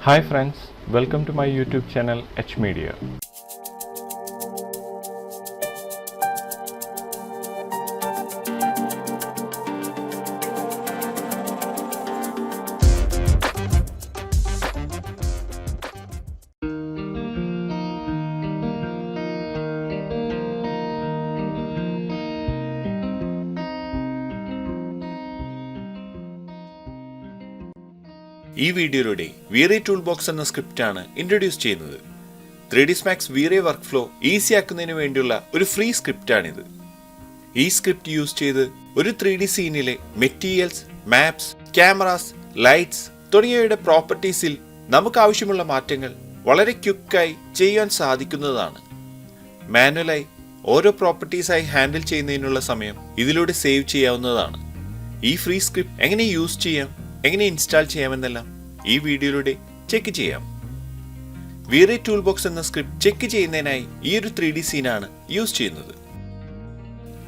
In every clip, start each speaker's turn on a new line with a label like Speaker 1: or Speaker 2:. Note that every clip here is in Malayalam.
Speaker 1: Hi friends, welcome to my YouTube channel H Media.
Speaker 2: ഈ വീഡിയോയിലൂടെ V-Ray Toolbox എന്ന സ്ക്രിപ്റ്റാണ് ഇൻട്രൊഡ്യൂസ് ചെയ്യുന്നത്. 3D Max V-Ray workflow easy ആക്കുന്നതിന് വേണ്ടിയുള്ള ഒരു ഫ്രീ സ്ക്രിപ്റ്റാണിത്. ഈ സ്ക്രിപ്റ്റ് യൂസ് ചെയ്ത് ഒരു 3D സീനിലെ മെറ്റീരിയൽസ്, മാപ്സ്, ക്യാമറാസ്, ലൈറ്റ്സ് തുടങ്ങിയവയുടെ പ്രോപ്പർട്ടീസിൽ നമുക്ക് ആവശ്യമുള്ള മാറ്റങ്ങൾ വളരെ ക്വിക്കായി ചെയ്യാൻ സാധിക്കുന്നതാണ്. മാനുവലായി ഓരോ പ്രോപ്പർട്ടീസായി ഹാൻഡിൽ ചെയ്യുന്നതിനുള്ള സമയം ഇതിലൂടെ സേവ് ചെയ്യാവുന്നതാണ്. ഈ ഫ്രീ സ്ക്രിപ്റ്റ് എങ്ങനെ യൂസ് ചെയ്യാം, എങ്ങനെ ഇൻസ്റ്റാൾ ചെയ്യാമെന്നെല്ലാം ഈ വീഡിയോയിലൂടെ ചെക്ക് ചെയ്യാം. V-Ray Toolbox എന്ന സ്ക്രിപ്റ്റ് ചെക്ക് ചെയ്യുന്നതിനായി ഈ ഒരു 3D സീനാണ് യൂസ് ചെയ്യുന്നത്.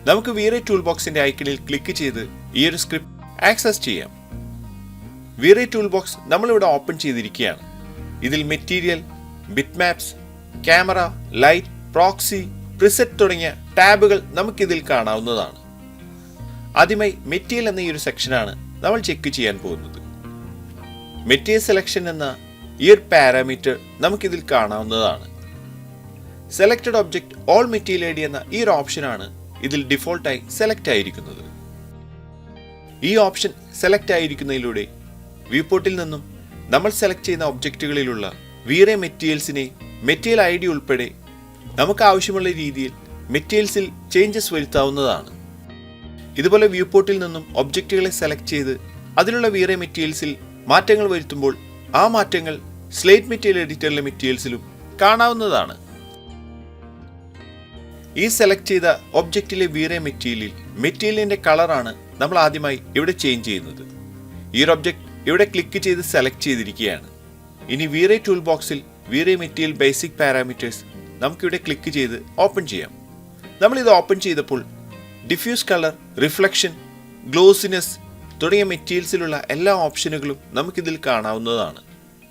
Speaker 2: നമുക്ക് V-Ray Toolboxന്റെ ഐക്കണിൽ ക്ലിക്ക് ചെയ്ത് ഈ ഒരു സ്ക്രിപ്റ്റ് ആക്സസ് ചെയ്യാം. V-Ray Toolbox നമ്മളിവിടെ ഓപ്പൺ ചെയ്തിരിക്കുകയാണ്. ഇതിൽ material, bitmaps, camera, light, proxy, preset തുടങ്ങിയ ടാബുകൾ നമുക്കിതിൽ കാണാവുന്നതാണ്. ആദ്യമായി മെറ്റീരിയൽ എന്ന ഈ ഒരു സെക്ഷനാണ് നമ്മൾ ചെക്ക് ചെയ്യാൻ പോകുന്നത്. മെറ്റീരിയൽ സെലക്ഷൻ എന്ന ഈ ഒരു പാരാമീറ്റർ നമുക്കിതിൽ കാണാവുന്നതാണ്. Selected object all material ID എന്ന ഈ ഒരു ഓപ്ഷനാണ് ഇതിൽ ഡിഫോൾട്ടായി സെലക്ട് ആയിരിക്കുന്നത്. ഈ ഓപ്ഷൻ സെലക്ട് ആയിരിക്കുന്നതിലൂടെ വ്യൂപോർട്ടിൽ നിന്നും നമ്മൾ സെലക്ട് ചെയ്യുന്ന ഒബ്ജക്റ്റുകളിലുള്ള V-Ray മെറ്റീരിയൽസിനെ മെറ്റീരിയൽ ഐ ഡി ഉൾപ്പെടെ നമുക്ക് ആവശ്യമുള്ള രീതിയിൽ മെറ്റീരിയൽസിൽ ചേഞ്ചസ് വരുത്താവുന്നതാണ്. ഇതുപോലെ വ്യൂപോർട്ടിൽ നിന്നും ഒബ്ജക്റ്റുകളെ സെലക്ട് ചെയ്ത് അതിലുള്ള V-Ray മെറ്റീരിയൽസിൽ മാറ്റങ്ങൾ വരുത്തുമ്പോൾ ആ മാറ്റങ്ങൾ സ്ലേറ്റ് മെറ്റീരിയൽ എഡിറ്ററിലെ മെറ്റീരിയൽസിലും കാണാവുന്നതാണ്. ഈ സെലക്ട് ചെയ്ത ഒബ്ജക്റ്റിലെ V-Ray മെറ്റീരിയലിന്റെ കളറാണ് നമ്മൾ ആദ്യമായി ഇവിടെ ചേഞ്ച് ചെയ്യുന്നത്. ഈ ഒരു ഒബ്ജക്റ്റ് ഇവിടെ ക്ലിക്ക് ചെയ്ത് സെലക്ട് ചെയ്തിരിക്കുകയാണ്. ഇനി V-Ray Toolboxൽ V-Ray material basic parameters നമുക്കിവിടെ ക്ലിക്ക് ചെയ്ത് ഓപ്പൺ ചെയ്യാം. നമ്മളിത് ഓപ്പൺ ചെയ്തപ്പോൾ ഡിഫ്യൂസ് കളർ, റിഫ്ലക്ഷൻ, ഗ്ലോസിനെസ് തുടങ്ങിയ മെറ്റീരിയൽസിലുള്ള എല്ലാ ഓപ്ഷനുകളും നമുക്കിതിൽ കാണാവുന്നതാണ്.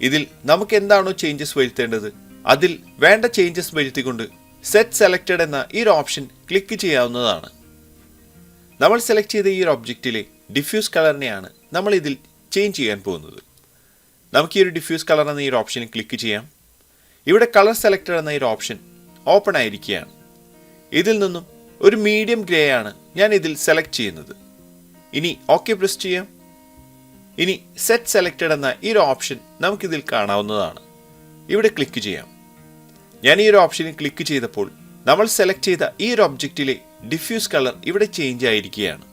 Speaker 2: ഇതിൽ നമുക്ക് എന്താണോ ചേഞ്ചസ് വരുത്തേണ്ടത് അതിൽ വേണ്ട ചേഞ്ചസ് വരുത്തിക്കൊണ്ട് സെറ്റ് സെലക്റ്റഡ് എന്ന ഈ ഒരു ഓപ്ഷൻ ക്ലിക്ക് ചെയ്യാവുന്നതാണ്. നമ്മൾ സെലക്ട് ചെയ്ത ഈ ഒരു ഒബ്ജക്റ്റിലെ ഡിഫ്യൂസ് കളറിനെയാണ് നമ്മൾ ഇതിൽ ചേഞ്ച് ചെയ്യാൻ പോകുന്നത്. നമുക്ക് ഈ ഒരു ഡിഫ്യൂസ് കളർ എന്ന ഈ ഒരു ഓപ്ഷനിൽ ക്ലിക്ക് ചെയ്യാം. ഇവിടെ കളർ സെലക്റ്റഡ് എന്ന ഈ ഒരു ഓപ്ഷൻ ഓപ്പൺ ആയിരിക്കുകയാണ്. ഇതിൽ നിന്നും ഒരു മീഡിയം ഗ്രേ ആണ് ഞാൻ ഇതിൽ സെലക്ട് ചെയ്യുന്നത്. ഇനി ഓക്കെ പ്രസ് ചെയ്യാം. ഇനി സെറ്റ് സെലക്റ്റഡ് എന്ന ഈ ഒരു ഓപ്ഷൻ നമുക്കിതിൽ കാണാവുന്നതാണ്. ഇവിടെ ക്ലിക്ക് ചെയ്യാം. ഞാൻ ഈ ഒരു ഓപ്ഷനിൽ ക്ലിക്ക് ചെയ്തപ്പോൾ നമ്മൾ സെലക്ട് ചെയ്ത ഈ ഒരു ഒബ്ജക്റ്റിലെ ഡിഫ്യൂസ് കളർ ഇവിടെ ചേഞ്ച് ആയിരിക്കുകയാണ്.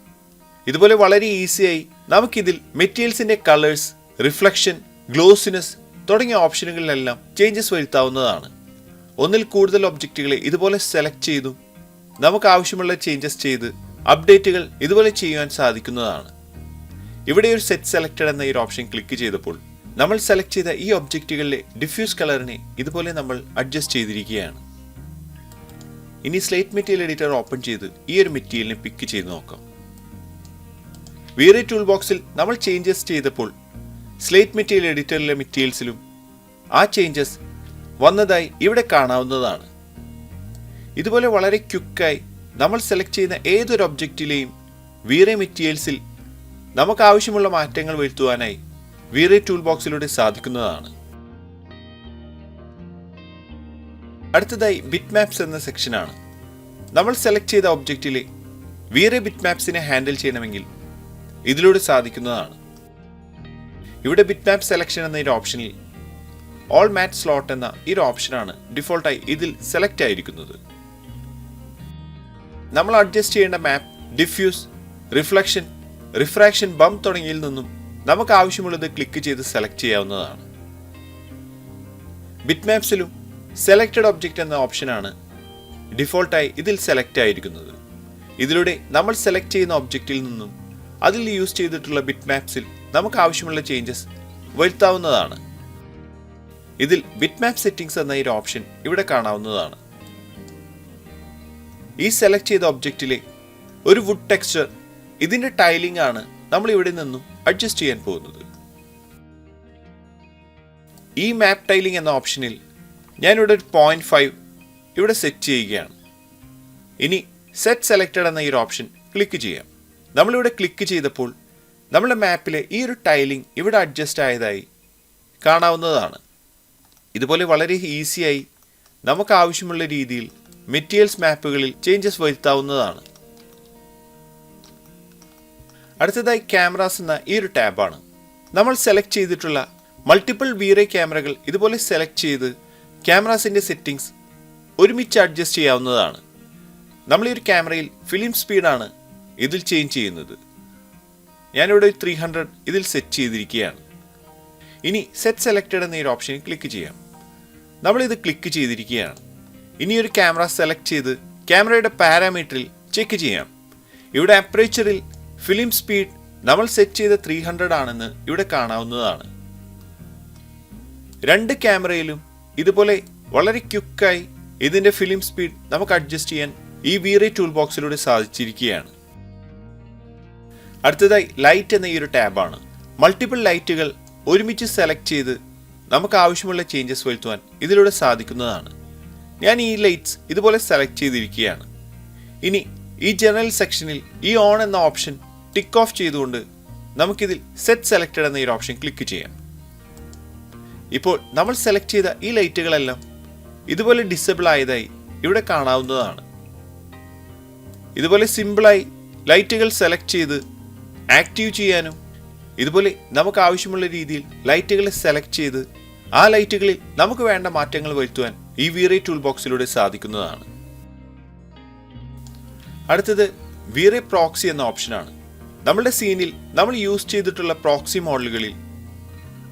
Speaker 2: ഇതുപോലെ വളരെ ഈസിയായി നമുക്കിതിൽ മെറ്റീരിയൽസിന്റെ കളേഴ്സ്, റിഫ്ലക്ഷൻ, ഗ്ലോസിനെസ് തുടങ്ങിയ ഓപ്ഷനുകളിലെല്ലാം ചേഞ്ചസ് വരുത്താവുന്നതാണ്. ഒന്നിൽ കൂടുതൽ ഒബ്ജക്റ്റുകളെ ഇതുപോലെ സെലക്ട് ചെയ്തു നമുക്ക് ആവശ്യമുള്ള ചേഞ്ചസ് ചെയ്ത് അപ്ഡേറ്റുകൾ ഇതുപോലെ ചെയ്യാൻ സാധിക്കുന്നതാണ്. ഇവിടെ ഒരു സെറ്റ് സെലക്റ്റഡ് എന്ന ഈ ഓപ്ഷൻ ക്ലിക്ക് ചെയ്തപ്പോൾ നമ്മൾ സെലക്ട് ചെയ്ത ഈ ഒബ്ജക്റ്റുകളിലെ ഡിഫ്യൂസ് കളറിനെ ഇതുപോലെ നമ്മൾ അഡ്ജസ്റ്റ് ചെയ്തിരിക്കുകയാണ്. ഇനി സ്ലേറ്റ് മെറ്റീരിയൽ എഡിറ്റർ ഓപ്പൺ ചെയ്ത് ഈ ഒരു മെറ്റീരിയലിനെ പിക്ക് ചെയ്ത് നോക്കാം. V-Ray Toolboxൽ നമ്മൾ ചേഞ്ചസ് ചെയ്തപ്പോൾ സ്ലേറ്റ് മെറ്റീരിയൽ എഡിറ്ററിലെ മെറ്റീരിയൽസിലും ആ ചേഞ്ചസ് വന്നതായി ഇവിടെ കാണാവുന്നതാണ്. ഇതുപോലെ വളരെ ക്വിക്കായി നമ്മൾ സെലക്ട് ചെയ്യുന്ന ഏതൊരു ഒബ്ജക്റ്റിലെയും V-Ray മെറ്റീരിയൽസിൽ നമുക്ക് ആവശ്യമുള്ള മാറ്റങ്ങൾ വരുത്തുവാനായി V-Ray Toolboxലൂടെ സാധിക്കുന്നതാണ്. അടുത്തതായി ബിറ്റ്മാപ്സ് എന്ന സെക്ഷനാണ്. നമ്മൾ സെലക്ട് ചെയ്ത ഒബ്ജക്റ്റിലെ V-Ray ബിറ്റ്മാപ്സിനെ ഹാൻഡിൽ ചെയ്യണമെങ്കിൽ ഇതിലൂടെ സാധിക്കുന്നതാണ്. ഇവിടെ ബിറ്റ്മാപ്പ് സെലക്ഷൻ എന്ന ഒരു ഓപ്ഷനിൽ ഓൾ മാറ്റ് സ്ലോട്ട് എന്ന ഈ ഒരു ഓപ്ഷനാണ് ഡിഫോൾട്ടായി ഇതിൽ സെലക്ട് ആയിരിക്കുന്നത്. നമ്മൾ അഡ്ജസ്റ്റ് ചെയ്യേണ്ട മാപ്പ്, ഡിഫ്യൂസ്, റിഫ്ലക്ഷൻ, റിഫ്രാക്ഷൻ, ബംപ് തുടങ്ങിയതിൽ നിന്നും നമുക്ക് ആവശ്യമുള്ളത് ക്ലിക്ക് ചെയ്ത് സെലക്ട് ചെയ്യാവുന്നതാണ്. ബിറ്റ്മാപ്സിലും സെലക്റ്റഡ് ഒബ്ജക്റ്റ് എന്ന ഓപ്ഷനാണ് ഡിഫോൾട്ടായി ഇതിൽ സെലക്ട് ആയിരിക്കുന്നത്. ഇതിലൂടെ നമ്മൾ സെലക്ട് ചെയ്യുന്ന ഒബ്ജക്റ്റിൽ നിന്നും അതിൽ യൂസ് ചെയ്തിട്ടുള്ള ബിറ്റ്മാപ്സിൽ നമുക്ക് ആവശ്യമുള്ള ചേഞ്ചസ് വരുത്താവുന്നതാണ്. ഇതിൽ ബിറ്റ്മാപ്പ് സെറ്റിംഗ്സ് എന്ന ഒരു ഓപ്ഷൻ ഇവിടെ കാണാവുന്നതാണ്. ഈ സെലക്ട് ചെയ്ത ഒബ്ജക്റ്റിലെ ഒരു വുഡ് ടെക്സ്ചർ, ഇതിന്റെ ടൈലിംഗ് ആണ് നമ്മൾ ഇവിടെ നിന്നും അഡ്ജസ്റ്റ് ചെയ്യാൻ പോകുന്നത്. ഈ മാപ്പ് ടൈലിംഗ് എന്ന ഓപ്ഷനിൽ ഞാനിവിടെ ഒരു 0.5 ഇവിടെ സെറ്റ് ചെയ്യുകയാണ്. ഇനി സെറ്റ് സെലക്റ്റഡ് എന്ന ഈ ഒരു ഓപ്ഷൻ ക്ലിക്ക് ചെയ്യാം. നമ്മളിവിടെ ക്ലിക്ക് ചെയ്തപ്പോൾ നമ്മുടെ മാപ്പിലെ ഈ ഒരു ടൈലിംഗ് ഇവിടെ അഡ്ജസ്റ്റ് ആയതായി കാണാവുന്നതാണ്. ഇതുപോലെ വളരെ ഈസിയായി നമുക്ക് ആവശ്യമുള്ള രീതിയിൽ മെറ്റീരിയൽസ് മാപ്പുകളിൽ ചേഞ്ചസ് വരുത്താവുന്നതാണ്. അടുത്തതായി ക്യാമറാസ് എന്ന ഈ ഒരു ടാബാണ്. നമ്മൾ സെലക്ട് ചെയ്തിട്ടുള്ള മൾട്ടിപ്പിൾ V-Ray ക്യാമറകൾ ഇതുപോലെ സെലക്ട് ചെയ്ത് ക്യാമറാസിൻ്റെ സെറ്റിംഗ്സ് ഒരുമിച്ച് അഡ്ജസ്റ്റ് ചെയ്യാവുന്നതാണ്. നമ്മൾ ഈ ഒരു ക്യാമറയിൽ ഫിലിം സ്പീഡാണ് ഇതിൽ ചേഞ്ച് ചെയ്യുന്നത്. ഞാനിവിടെ 300 ഇതിൽ സെറ്റ് ചെയ്തിരിക്കുകയാണ്. ഇനി സെറ്റ് സെലക്റ്റഡ് എന്ന ഈ ഒരു ഓപ്ഷനിൽ ക്ലിക്ക് ചെയ്യാം. നമ്മളിത് ക്ലിക്ക് ചെയ്തിരിക്കുകയാണ്. ഇനി ഒരു ക്യാമറ സെലക്ട് ചെയ്ത് ക്യാമറയുടെ പാരാമീറ്ററിൽ ചെക്ക് ചെയ്യാം. ഇവിടെ അപ്പറേച്ചറിൽ ഫിലിം സ്പീഡ് നമ്മൾ സെറ്റ് ചെയ്ത 300 ആണെന്ന് ഇവിടെ കാണാവുന്നതാണ്. രണ്ട് ക്യാമറയിലും ഇതുപോലെ വളരെ ക്വിക്കായി ഇതിൻ്റെ ഫിലിം സ്പീഡ് നമുക്ക് അഡ്ജസ്റ്റ് ചെയ്യാൻ ഈ V-Ray ടൂൾബോക്സിലൂടെ സാധിച്ചിരിക്കുകയാണ്. അടുത്തതായി ലൈറ്റ് എന്ന ഈ ഒരു ടാബാണ്. മൾട്ടിപ്പിൾ ലൈറ്റുകൾ ഒരുമിച്ച് സെലക്ട് ചെയ്ത് നമുക്ക് ആവശ്യമുള്ള ചേഞ്ചസ് വരുത്തുവാൻ ഇതിലൂടെ സാധിക്കുന്നതാണ്. ഞാൻ ഈ ലൈറ്റ്സ് ഇതുപോലെ സെലക്ട് ചെയ്തിരിക്കുകയാണ്. ഇനി ഈ ജനറൽ സെക്ഷനിൽ ഈ ഓൺ എന്ന ഓപ്ഷൻ ടിക്ക് ഓഫ് ചെയ്തുകൊണ്ട് നമുക്കിതിൽ സെറ്റ് സെലക്റ്റഡ് എന്ന ഈ ഓപ്ഷൻ ക്ലിക്ക് ചെയ്യാം. ഇപ്പോൾ നമ്മൾ സെലക്ട് ചെയ്ത ഈ ലൈറ്റുകളെല്ലാം ഇതുപോലെ ഡിസേബിൾ ആയതായി ഇവിടെ കാണാവുന്നതാണ്. ഇതുപോലെ സിമ്പിളായി ലൈറ്റുകൾ സെലക്ട് ചെയ്ത് ആക്റ്റീവ് ചെയ്യാനും ഇതുപോലെ നമുക്ക് ആവശ്യമുള്ള രീതിയിൽ ലൈറ്റുകളെ സെലക്ട് ചെയ്ത് ആ ലൈറ്റുകളിൽ നമുക്ക് വേണ്ട മാറ്റങ്ങൾ വരുത്തുവാൻ ഈ V-Ray ടൂൾബോക്സിലൂടെ സാധിക്കുന്നതാണ്. അടുത്തത് V-Ray പ്രോക്സി എന്ന ഓപ്ഷനാണ്. നമ്മുടെ സീനിൽ നമ്മൾ യൂസ് ചെയ്തിട്ടുള്ള പ്രോക്സി മോഡലുകളിൽ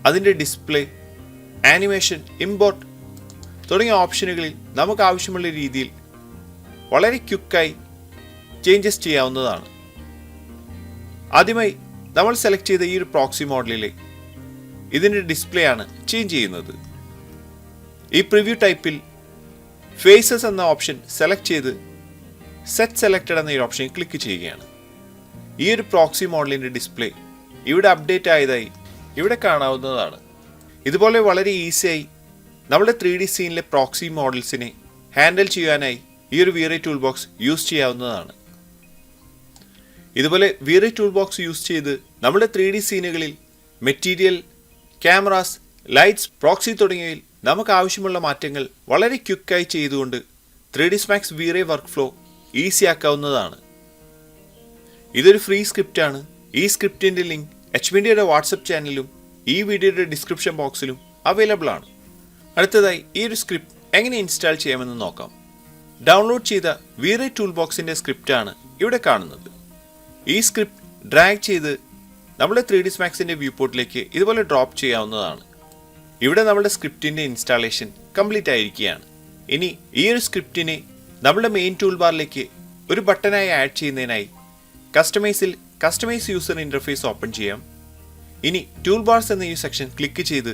Speaker 2: അതിൻ്റെ ഡിസ്പ്ലേ, ആനിമേഷൻ, ഇമ്പോർട്ട് തുടങ്ങിയ ഓപ്ഷനുകളിൽ നമുക്ക് ആവശ്യമുള്ള രീതിയിൽ വളരെ ക്വിക്കായി ചേഞ്ചസ് ചെയ്യാവുന്നതാണ്. ആദ്യമായി നമ്മൾ സെലക്ട് ചെയ്ത ഈ ഒരു പ്രോക്സി മോഡലിലെ ഇതിൻ്റെ ഡിസ്പ്ലേ ആണ് ചേഞ്ച് ചെയ്യുന്നത്. ഈ പ്രിവ്യൂ ടൈപ്പിൽ ഫേസസ് എന്ന ഓപ്ഷൻ സെലക്ട് ചെയ്ത് സെറ്റ് സെലക്റ്റഡ് എന്ന ഈ ഓപ്ഷൻ ക്ലിക്ക് ചെയ്യുകയാണ്. ഈ ഒരു പ്രോക്സി മോഡലിൻ്റെ ഡിസ്പ്ലേ ഇവിടെ അപ്ഡേറ്റ് ആയതായി ഇവിടെ കാണാവുന്നതാണ്. ഇതുപോലെ വളരെ ഈസിയായി നമ്മുടെ 3D സീനിലെ പ്രോക്സി മോഡൽസിനെ ഹാൻഡിൽ ചെയ്യാനായി ഈ ഒരു V-Ray ടൂൾബോക്സ് യൂസ് ചെയ്യാവുന്നതാണ്. ഇതുപോലെ V-Ray ടൂൾബോക്സ് യൂസ് ചെയ്ത് നമ്മുടെ 3D സീനുകളിൽ മെറ്റീരിയൽ, ക്യാമറാസ്, ലൈറ്റ്സ്, പ്രോക്സി തുടങ്ങിയവയിൽ നമുക്ക് ആവശ്യമുള്ള മാറ്റങ്ങൾ വളരെ ക്വിക്കായി ചെയ്തുകൊണ്ട് 3ds Max V-Ray workflow easy ആക്കാവുന്നതാണ്. ഇതൊരു ഫ്രീ സ്ക്രിപ്റ്റാണ്. ഈ സ്ക്രിപ്റ്റിൻ്റെ ലിങ്ക് HMediaയുടെ വാട്സപ്പ് ചാനലിലും ഈ വീഡിയോയുടെ ഡിസ്ക്രിപ്ഷൻ ബോക്സിലും അവൈലബിൾ ആണ്. അടുത്തതായി ഈ ഒരു സ്ക്രിപ്റ്റ് എങ്ങനെ ഇൻസ്റ്റാൾ ചെയ്യാമെന്ന് നോക്കാം. ഡൗൺലോഡ് ചെയ്ത V-Ray ടൂൾബോക്സിൻ്റെ സ്ക്രിപ്റ്റാണ് ഇവിടെ കാണുന്നത്. ഈ സ്ക്രിപ്റ്റ് ഡ്രാഗ് ചെയ്ത് നമ്മുടെ 3ds Maxൻ്റെ വ്യൂ പോർട്ടിലേക്ക് ഇതുപോലെ ഡ്രോപ്പ് ചെയ്യാവുന്നതാണ്. ഇവിടെ നമ്മുടെ സ്ക്രിപ്റ്റിൻ്റെ ഇൻസ്റ്റാളേഷൻ കംപ്ലീറ്റ് ആയിരിക്കുകയാണ്. ഇനി ഈ ഒരു സ്ക്രിപ്റ്റിനെ നമ്മുടെ മെയിൻ ടൂൾ ബാറിലേക്ക് ഒരു ബട്ടനായി ആഡ് ചെയ്യുന്നതിനായി കസ്റ്റമൈസ് യൂസർ ഇൻ്റർഫേസ് ഓപ്പൺ ചെയ്യാം. ഇനി ടൂൾ ബാർസ് എന്ന ഈ സെക്ഷൻ ക്ലിക്ക് ചെയ്ത്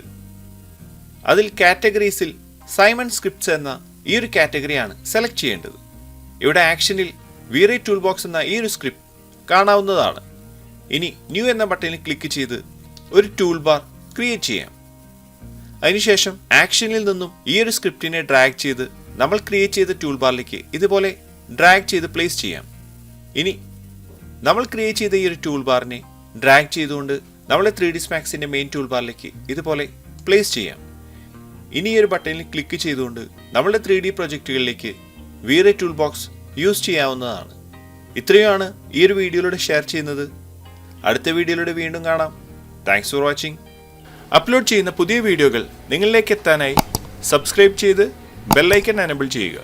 Speaker 2: അതിൽ കാറ്റഗറീസിൽ സൈമൺ സ്ക്രിപ്റ്റ്സ് എന്ന ഈ ഒരു കാറ്റഗറിയാണ് സെലക്ട് ചെയ്യേണ്ടത്. ഇവിടെ ആക്ഷനിൽ V-Ray ടൂൾബോക്സ് എന്ന ഈ ഒരു സ്ക്രിപ്റ്റ് കാണാവുന്നതാണ്. ഇനി ന്യൂ എന്ന ബട്ടണിൽ ക്ലിക്ക് ചെയ്ത് ഒരു ടൂൾ ബാർ ക്രിയേറ്റ് ചെയ്യാം. അതിനുശേഷം ആക്ഷനിൽ നിന്നും ഈ ഒരു സ്ക്രിപ്റ്റിനെ ഡ്രാഗ് ചെയ്ത് നമ്മൾ ക്രിയേറ്റ് ചെയ്ത ടൂൾ ബാറിലേക്ക് ഇതുപോലെ ഡ്രാഗ് ചെയ്ത് പ്ലേസ് ചെയ്യാം. ഇനി നമ്മൾ ക്രിയേറ്റ് ചെയ്ത ഈ ഒരു ടൂൾ ബാറിനെ ഡ്രാഗ് ചെയ്തുകൊണ്ട് നമ്മളെ 3ds Maxൻ്റെ മെയിൻ ടൂൾ ബാറിലേക്ക് ഇതുപോലെ പ്ലേസ് ചെയ്യാം. ഇനി ഈ ഒരു ബട്ടണിൽ ക്ലിക്ക് ചെയ്തുകൊണ്ട് നമ്മളുടെ 3D പ്രൊജക്റ്റുകളിലേക്ക് V-Ray ടൂൾബോക്സ് യൂസ് ചെയ്യാവുന്നതാണ്. ഇത്രയുമാണ് ഈ ഒരു വീഡിയോയിലൂടെ ഷെയർ ചെയ്യുന്നത്. അടുത്ത വീഡിയോയിലൂടെ വീണ്ടും കാണാം. Thanks for watching. അപ്ലോഡ് ചെയ്യുന്ന പുതിയ വീഡിയോകൾ നിങ്ങളിലേക്ക് എത്താനായി സബ്സ്ക്രൈബ് ചെയ്ത് ബെൽ ഐക്കൺ എനേബിൾ ചെയ്യുക.